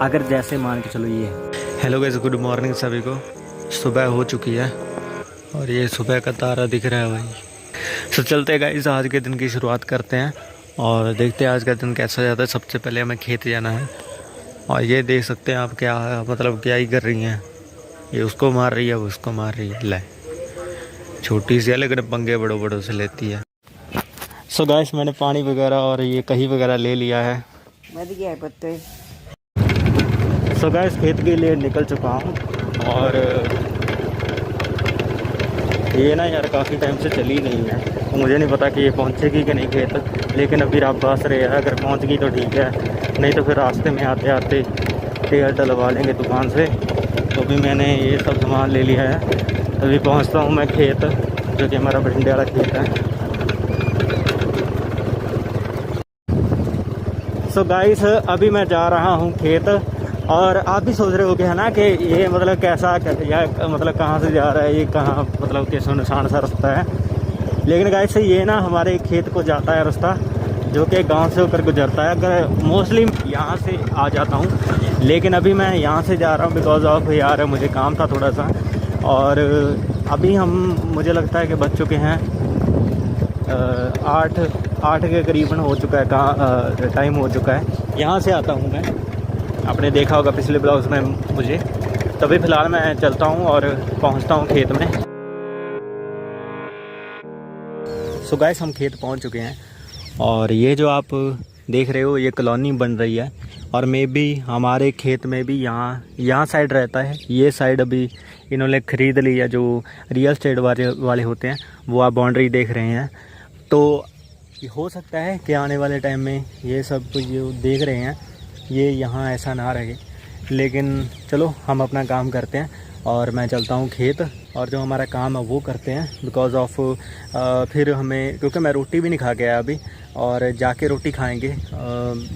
अगर जैसे मान के चलो ये हेलो गाइस, गुड मॉर्निंग सभी को। सुबह हो चुकी है और ये सुबह का तारा दिख रहा है भाई। तो चलते हैं गाइस, आज के दिन की शुरुआत करते हैं और देखते हैं आज का दिन कैसा जाता है। सबसे पहले हमें खेत जाना है और ये देख सकते हैं आप क्या मतलब क्या ही कर रही हैं। ये उसको मार रही है, वो उसको मार रही है। ले छोटी सी है लेकिन पंगे बड़ों बड़ों से लेती है। सो गाइस, मैंने पानी वगैरह और ये कहीं वगैरह ले लिया है। पत्ते। सो गाइस, खेत के लिए निकल चुका हूँ और ये ना यार काफ़ी टाइम से चली नहीं है, तो मुझे नहीं पता कि ये पहुँचेगी कि नहीं खेत। लेकिन अभी आप बस रहे हैं, अगर पहुँच गई तो ठीक है, नहीं तो फिर रास्ते में आते आते तेल डलवा लेंगे दुकान से। तो भी मैंने ये सब सामान ले लिया है। अभी पहुँचता हूँ मैं खेत, जो कि हमारा भिंडे वाला खेत है। सो गाइस, अभी मैं जा रहा हूँ खेत और आप भी सोच रहे हो कि है ना कि ये मतलब कैसा या मतलब कहाँ से जा रहा है, ये कहाँ मतलब कि सुनसान सा रास्ता है। लेकिन गाइस ये ना हमारे खेत को जाता है रास्ता, जो कि गांव से होकर गुजरता है। अगर मोस्टली यहाँ से आ जाता हूँ, लेकिन अभी मैं यहाँ से जा रहा हूँ बिकॉज ऑफ यार मुझे काम था थोड़ा सा। और अभी हम मुझे लगता है कि बज चुके हैं 8 के करीबन हो चुका है, कहाँ टाइम हो चुका है। यहाँ से आता हूँ मैं, आपने देखा होगा पिछले ब्लॉग्स में मुझे। तभी फ़िलहाल मैं चलता हूँ और पहुँचता हूँ खेत में। सो गाइस, हम खेत पहुँच चुके हैं और ये जो आप देख रहे हो ये कॉलोनी बन रही है। और मे बी हमारे खेत में भी यहाँ साइड रहता है। ये साइड अभी इन्होंने ख़रीद ली है, जो रियल एस्टेट वाले होते हैं, वो आप बाउंड्री देख रहे हैं। तो हो सकता है कि आने वाले टाइम में ये सब जो देख रहे हैं ये यहाँ ऐसा ना रहे। लेकिन चलो हम अपना काम करते हैं और मैं चलता हूँ खेत, और जो हमारा काम है वो करते हैं। बिकॉज़ ऑफ फिर हमें, क्योंकि मैं रोटी भी नहीं खा के आया अभी, और जाके रोटी खाएंगे।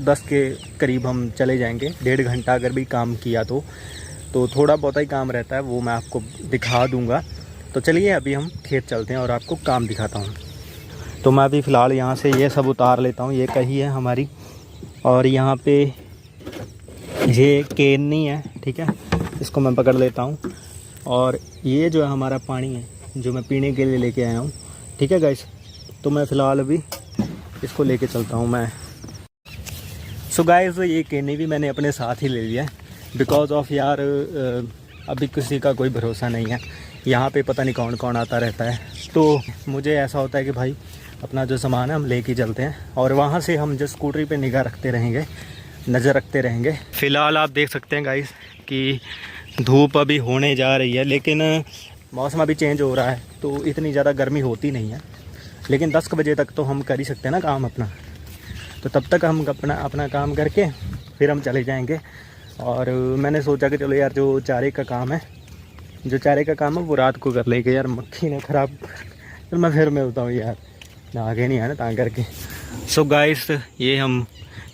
10 के करीब हम चले जाएंगे। 1.5 घंटा अगर भी काम किया तो थोड़ा बहुत ही काम रहता है, वो मैं आपको दिखा दूँगा। तो चलिए अभी हम खेत चलते हैं और आपको काम दिखाता हूँ। तो मैं अभी फ़िलहाल यहाँ से ये सब उतार लेता हूँ। ये कही है हमारी, और यहाँ पे ये केनी है, ठीक है, इसको मैं पकड़ लेता हूँ। और ये जो है हमारा पानी है, जो मैं पीने के लिए लेके आया हूँ, ठीक है गाइस। तो मैं फ़िलहाल अभी इसको लेके चलता हूँ मैं। सो गाइस, ये केनी भी मैंने अपने साथ ही ले लिया है बिकॉज़ ऑफ यार अभी किसी का कोई भरोसा नहीं है। यहाँ पे पता नहीं कौन कौन आता रहता है। तो मुझे ऐसा होता है कि भाई अपना जो सामान है हम लेके चलते हैं, और वहाँ से हम जो स्कूटरी पे निगाह रखते रहेंगे, नज़र रखते रहेंगे। फ़िलहाल आप देख सकते हैं गाइस कि धूप अभी होने जा रही है, लेकिन मौसम अभी चेंज हो रहा है तो इतनी ज़्यादा गर्मी होती नहीं है। लेकिन 10 बजे तक तो हम कर ही सकते हैं ना काम अपना। तो तब तक हम अपना काम करके फिर हम चले जाएंगे। और मैंने सोचा कि चलो यार जो चारे का काम है वो रात को कर लेंगे। यार मक्खी ने ख़राब, तो मैं फिर मिलता हूँ यार, आगे नहीं है ना ता करके। सो गाइस, ये हम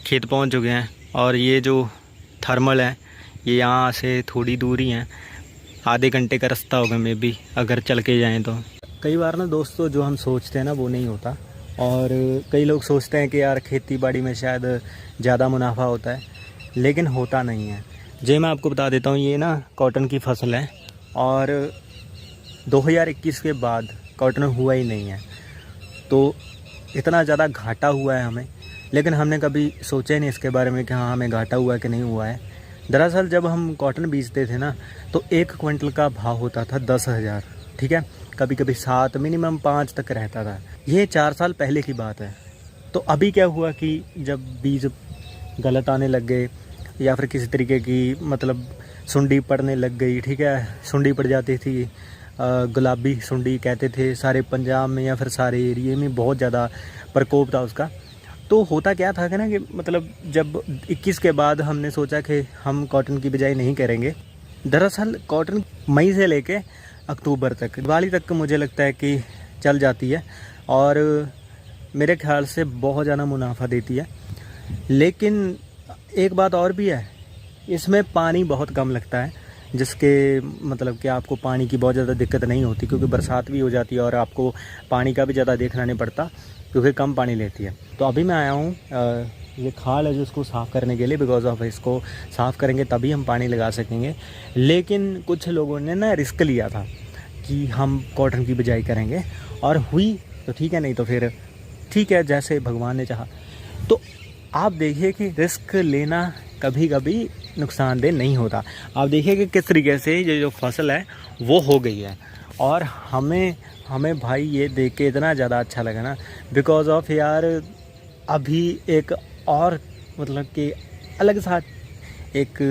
खेत पहुँच चुके हैं और ये जो थर्मल है ये यहाँ से थोड़ी दूरी है, आधे घंटे का रास्ता होगा मे बी अगर चल के जाएँ तो। कई बार ना दोस्तों जो हम सोचते हैं ना वो नहीं होता। और कई लोग सोचते हैं कि यार खेती बाड़ी में शायद ज़्यादा मुनाफा होता है, लेकिन होता नहीं है। जो मैं आपको बता देता हूँ, ये ना कॉटन की फसल है और 2021 के बाद कॉटन हुआ ही नहीं है। तो इतना ज़्यादा घाटा हुआ है हमें, लेकिन हमने कभी सोचा ही नहीं इसके बारे में कि हाँ हमें घाटा हुआ कि नहीं हुआ है। दरअसल जब हम कॉटन बीजते थे ना तो 1 क्विंटल का भाव होता था 10,000, ठीक है, कभी कभी 7, मिनिमम 5 तक रहता था। ये 4 साल पहले की बात है। तो अभी क्या हुआ कि जब बीज गलत आने लग गए या फिर किसी तरीके की मतलब सुंडी पड़ने लग गई, ठीक है, सुंडी पड़ जाती थी, गुलाबी सुंडी कहते थे सारे पंजाब में या फिर सारे एरिए में, बहुत ज़्यादा प्रकोप था उसका। तो होता क्या था कि ना कि मतलब जब 21 के बाद हमने सोचा कि हम कॉटन की बिजाई नहीं करेंगे। दरअसल कॉटन मई से लेके अक्टूबर तक, दिवाली तक मुझे लगता है कि चल जाती है और मेरे ख्याल से बहुत ज़्यादा मुनाफा देती है। लेकिन एक बात और भी है, इसमें पानी बहुत कम लगता है, जिसके मतलब कि आपको पानी की बहुत ज़्यादा दिक्कत नहीं होती, क्योंकि बरसात भी हो जाती है और आपको पानी का भी ज़्यादा देखना नहीं पड़ता क्योंकि कम पानी लेती है। तो अभी मैं आया हूँ ये खाल है जो इसको साफ़ करने के लिए, बिकॉज ऑफ इसको साफ़ करेंगे तभी हम पानी लगा सकेंगे। लेकिन कुछ लोगों ने ना रिस्क लिया था कि हम कॉटन की बिजाई करेंगे, और हुई तो ठीक है, नहीं तो फिर ठीक है, जैसे भगवान ने चाहा। तो आप देखिए कि रिस्क लेना कभी कभी नुकसानदेह नहीं होता। आप देखिए कि किस तरीके से ये जो फसल है वो हो गई है, और हमें भाई ये देख के इतना ज़्यादा अच्छा लगा ना, बिकॉज ऑफ यार अभी एक और मतलब कि अलग सा एक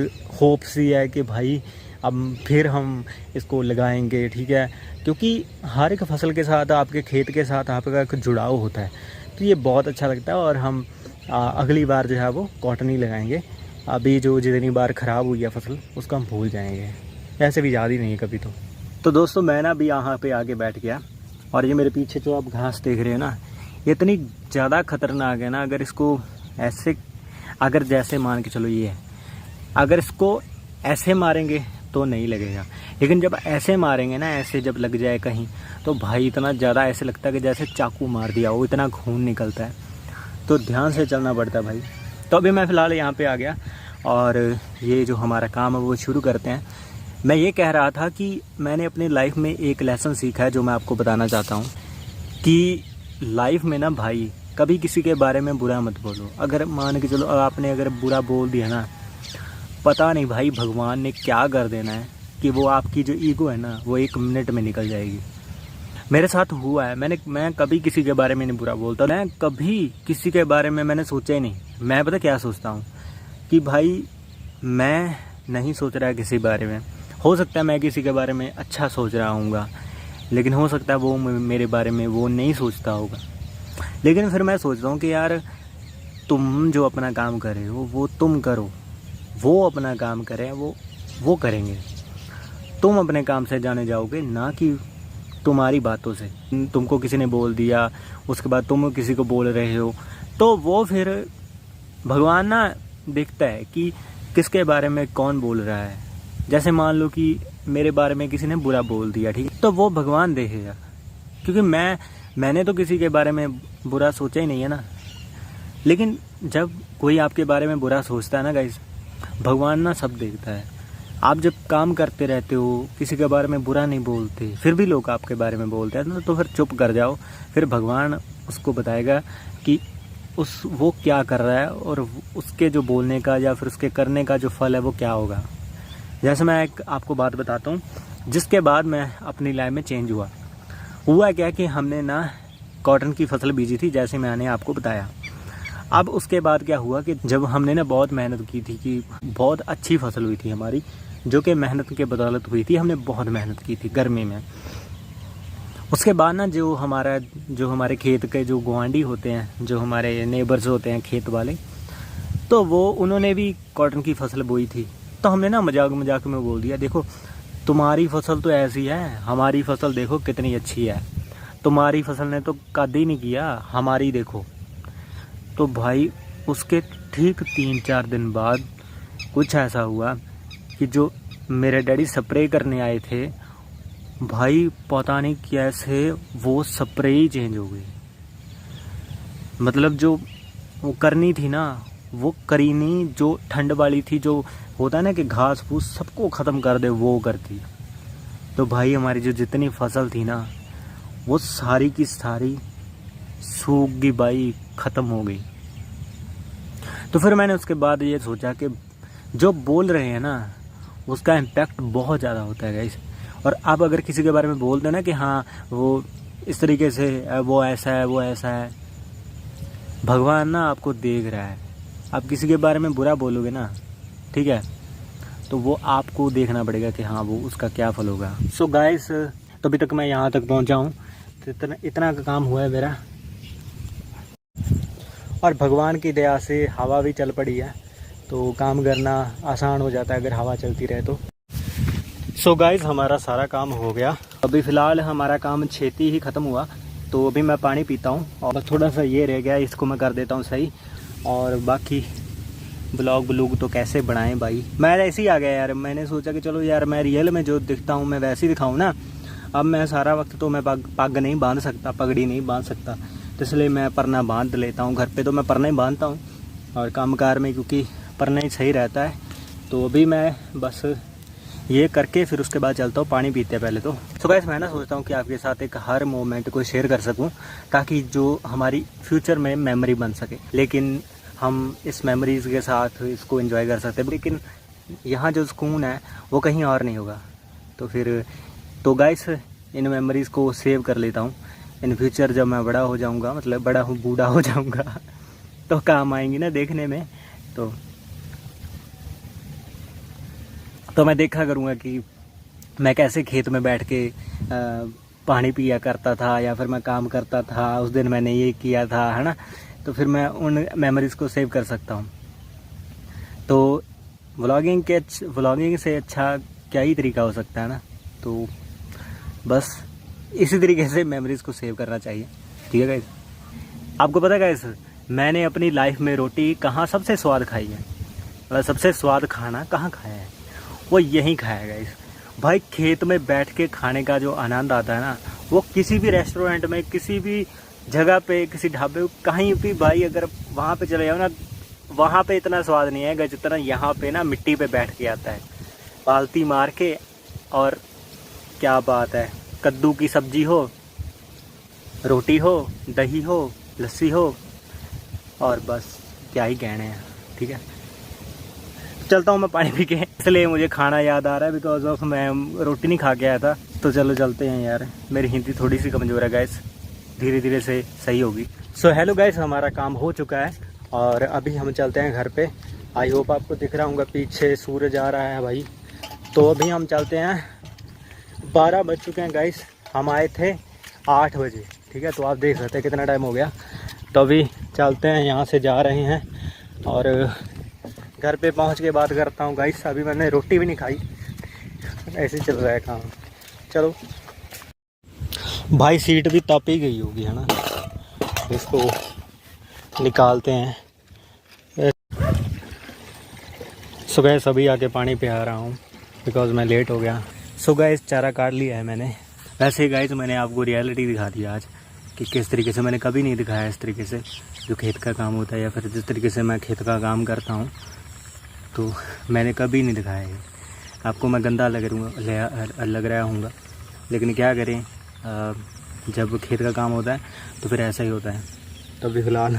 होप सी है कि भाई अब फिर हम इसको लगाएंगे, ठीक है, क्योंकि हर एक फसल के साथ, आपके खेत के साथ आपका एक जुड़ाव होता है, तो ये बहुत अच्छा लगता है। और हम अगली बार जो है वो कॉटन ही लगाएंगे। अभी जो जितनी बार ख़राब हुई है फसल उसको हम भूल जाएंगे, ऐसे भी याद ही नहीं है कभी। तो दोस्तों मैं ना अभी यहाँ पे आके बैठ गया, और ये मेरे पीछे जो आप घास देख रहे हैं ना, ये इतनी ज़्यादा ख़तरनाक है ना। अगर इसको ऐसे, अगर जैसे मान के चलो ये है, अगर इसको ऐसे मारेंगे तो नहीं लगेगा, लेकिन जब ऐसे मारेंगे ना, ऐसे जब लग जाए कहीं, तो भाई इतना ज़्यादा ऐसे लगता है कि जैसे चाकू मार दिया हो, इतना खून निकलता है। तो ध्यान से चलना पड़ता है भाई। तो अभी मैं फ़िलहाल यहाँ पे आ गया, और ये जो हमारा काम है वो शुरू करते हैं। मैं ये कह रहा था कि मैंने अपनी लाइफ में एक लेसन सीखा है जो मैं आपको बताना चाहता हूँ, कि लाइफ में ना भाई कभी किसी के बारे में बुरा मत बोलो। अगर मान के चलो आपने अगर बुरा बोल दिया ना, पता नहीं भाई भगवान ने क्या कर देना है कि वो आपकी जो ईगो है ना वो 1 मिनट में निकल जाएगी। मेरे साथ हुआ है। मैं कभी किसी के बारे में नहीं बुरा बोलता, मैं कभी किसी के बारे में मैंने सोचा ही नहीं। मैं पता क्या सोचता हूँ कि भाई मैं नहीं सोच रहा किसी बारे में, हो सकता है मैं किसी के बारे में अच्छा सोच रहा हूँगा, लेकिन हो सकता है वो मेरे बारे में वो नहीं सोचता होगा। लेकिन फिर मैं सोचता हूँ कि यार तुम जो अपना काम कर रहे हो वो तुम करो, वो अपना काम करें वो करेंगे। तुम अपने काम से जाने जाओगे, ना कि तुम्हारी बातों से। तुमको किसी ने बोल दिया, उसके बाद तुम किसी को बोल रहे हो, तो वो फिर भगवान ना देखता है कि किसके बारे में कौन बोल रहा है। जैसे मान लो कि मेरे बारे में किसी ने बुरा बोल दिया, ठीक है, तो वो भगवान देखेगा, क्योंकि मैंने तो किसी के बारे में बुरा सोचा ही नहीं है ना। लेकिन जब कोई आपके बारे में बुरा सोचता है ना गाइस, भगवान ना सब देखता है। आप जब काम करते रहते हो, किसी के बारे में बुरा नहीं बोलते, फिर भी लोग आपके बारे में बोलते हैं ना, तो फिर चुप कर जाओ। फिर भगवान उसको बताएगा कि वो क्या कर रहा है, और उसके जो बोलने का या फिर उसके करने का जो फल है वो क्या होगा। जैसे मैं एक आपको बात बताता हूँ, जिसके बाद मैं अपनी लाइफ में चेंज हुआ क्या कि हमने ना कॉटन की फसल बीजी थी, जैसे मैंने आपको बताया। अब उसके बाद क्या हुआ कि जब हमने ना बहुत मेहनत की थी, कि बहुत अच्छी फसल हुई थी हमारी, जो कि मेहनत के बदौलत हुई थी। हमने बहुत मेहनत की थी गर्मी में। उसके बाद ना जो हमारे खेत के जो गुआंढी होते हैं, जो हमारे नेबर्स होते हैं खेत वाले, तो वो उन्होंने भी कॉटन की फसल बोई थी। तो हमने ना मजाक में बोल दिया, देखो तुम्हारी फसल तो ऐसी है, हमारी फसल देखो कितनी अच्छी है। तुम्हारी फसल ने तो कद ही नहीं किया, हमारी देखो। तो भाई उसके ठीक 3-4 दिन बाद कुछ ऐसा हुआ कि जो मेरे डैडी स्प्रे करने आए थे, भाई पता नहीं कैसे वो स्प्रे ही चेंज हो गई। मतलब जो वो करनी थी ना वो करी नहीं, जो ठंड वाली थी, जो होता है ना कि घास फूस सबको ख़त्म कर दे, वो करती। तो भाई हमारी जो जितनी फसल थी ना वो सारी की सारी सूख गई भाई, ख़त्म हो गई। तो फिर मैंने उसके बाद ये सोचा कि जो बोल रहे हैं ना उसका इम्पैक्ट बहुत ज़्यादा होता है गाइस। और आप अगर किसी के बारे में बोल देना कि हाँ वो इस तरीके से, वो ऐसा है, वो ऐसा है, भगवान ना आपको देख रहा है। आप किसी के बारे में बुरा बोलोगे ना, ठीक है, तो वो आपको देखना पड़ेगा कि हाँ वो उसका क्या फल होगा। सो गाइस, तो अभी तक मैं यहाँ तक पहुँचा हूँ, तो इतना का काम हुआ है मेरा, और भगवान की दया से हवा भी चल पड़ी है, तो काम करना आसान हो जाता है अगर हवा चलती रहे तो। सो गाइस, हमारा सारा काम हो गया। अभी फ़िलहाल हमारा काम छेती ही ख़त्म हुआ, तो अभी मैं पानी पीता हूँ, और बस थोड़ा सा ये रह गया, इसको मैं कर देता हूँ सही। और बाकी ब्लॉग तो कैसे बनाएं भाई, मैं ऐसे ही आ गया यार। मैंने सोचा कि चलो यार मैं रियल में जो दिखता हूँ मैं वैसे ही दिखाऊँ ना। अब मैं सारा वक्त तो मैं पग नहीं बांध सकता, पगड़ी नहीं बांध सकता, तो इसलिए मैं परना बांध लेता हूँ। घर पे तो मैं परना ही बांधता हूँ, और कामकार में क्योंकि पढ़ना ही सही रहता है। तो अभी मैं बस ये करके फिर उसके बाद चलता हूँ, पानी पीते हैं पहले तो। सो गाइस मैं ना सोचता हूँ कि आपके साथ एक हर मोमेंट को शेयर कर सकूँ ताकि जो हमारी फ्यूचर में मेमोरी बन सके। लेकिन हम इस मेमोरीज़ के साथ इसको एंजॉय कर सकते हैं, लेकिन यहाँ जो सुकून है वो कहीं और नहीं होगा। तो फिर तो गाइस इन मेमोरीज़ को सेव कर लेता हूँ। इन फ्यूचर जब मैं बड़ा हो जाऊँगा, मतलब बड़ा हूँ बूढ़ा हो जाऊँगा तो काम आएंगी ना देखने में। तो मैं देखा करूँगा कि मैं कैसे खेत में बैठ के पानी पिया करता था या फिर मैं काम करता था, उस दिन मैंने ये किया था, है ना। तो फिर मैं उन मेमोरीज़ को सेव कर सकता हूँ। तो व्लॉगिंग से अच्छा क्या ही तरीका हो सकता है ना। तो बस इसी तरीके से मेमोरीज़ को सेव करना चाहिए, ठीक है गाइस। आपको पता है गाइस, मैंने अपनी लाइफ में रोटी कहाँ सबसे स्वाद खाई है, मतलब सबसे स्वाद खाना कहाँ खाया है, वो यहीं खाया गाइस। भाई खेत में बैठ के खाने का जो आनंद आता है ना, वो किसी भी रेस्टोरेंट में, किसी भी जगह पे, किसी ढाबे, कहीं भी भाई अगर वहाँ पे चले जाओ ना, वहाँ पे इतना स्वाद नहीं आएगा जितना यहाँ पे ना मिट्टी पे बैठ के आता है, बाल्टी मार के। और क्या बात है, कद्दू की सब्जी हो, रोटी हो, दही हो, लस्सी हो, और बस क्या ही कहने हैं, ठीक है। चलता हूँ मैं पानी पी के, इसलिए मुझे खाना याद आ रहा है बिकॉज ऑफ मैं रोटी नहीं खा के आया था। तो चलो चलते हैं यार, मेरी हिंदी थोड़ी सी कमज़ोर है गाइस, धीरे धीरे से सही होगी। सो हेलो गाइस, हमारा काम हो चुका है और अभी हम चलते हैं घर पे। आई होप आपको दिख रहा होगा पीछे सूरज आ रहा है भाई। तो अभी हम चलते हैं, 12 बज चुके हैं गाइस, हम आए थे 8 बजे, ठीक है। तो आप देख सकते हैं कितना टाइम हो गया। तो अभी चलते हैं, यहाँ से जा रहे हैं और घर पे पहुँच के बात करता हूँ गाइस। अभी मैंने रोटी भी नहीं खाई, ऐसे चल रहा है काम। चलो भाई, सीट भी तप ही गई होगी, है ना। इसको निकालते हैं। सो गाइस अभी आके पानी पिया रहा हूँ बिकॉज मैं लेट हो गया। सो गाइस चारा काट लिया है मैंने। वैसे गाइस मैंने आपको रियलिटी दिखा दिया आज कि किस तरीके से, मैंने कभी नहीं दिखाया इस तरीके से जो खेत का काम होता है, या फिर जिस तरीके से मैं खेत का काम करता हूँ तो मैंने कभी नहीं दिखाया है आपको। मैं गंदा लग रहा हूँगा, लेकिन क्या करें, जब खेत का काम होता है तो फिर ऐसा ही होता है। तो अभी फ़िलहाल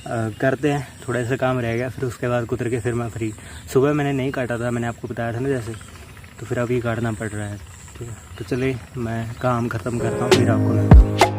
करते हैं, थोड़ा सा काम रह गया, फिर उसके बाद कुतर के फिर मैं फ्री। सुबह मैंने नहीं काटा था, मैंने आपको बताया था ना जैसे, तो फिर अभी काटना पड़ रहा है, ठीक है। तो चलिए मैं काम ख़त्म करता हूँ, फिर आपको मिलता हूँ।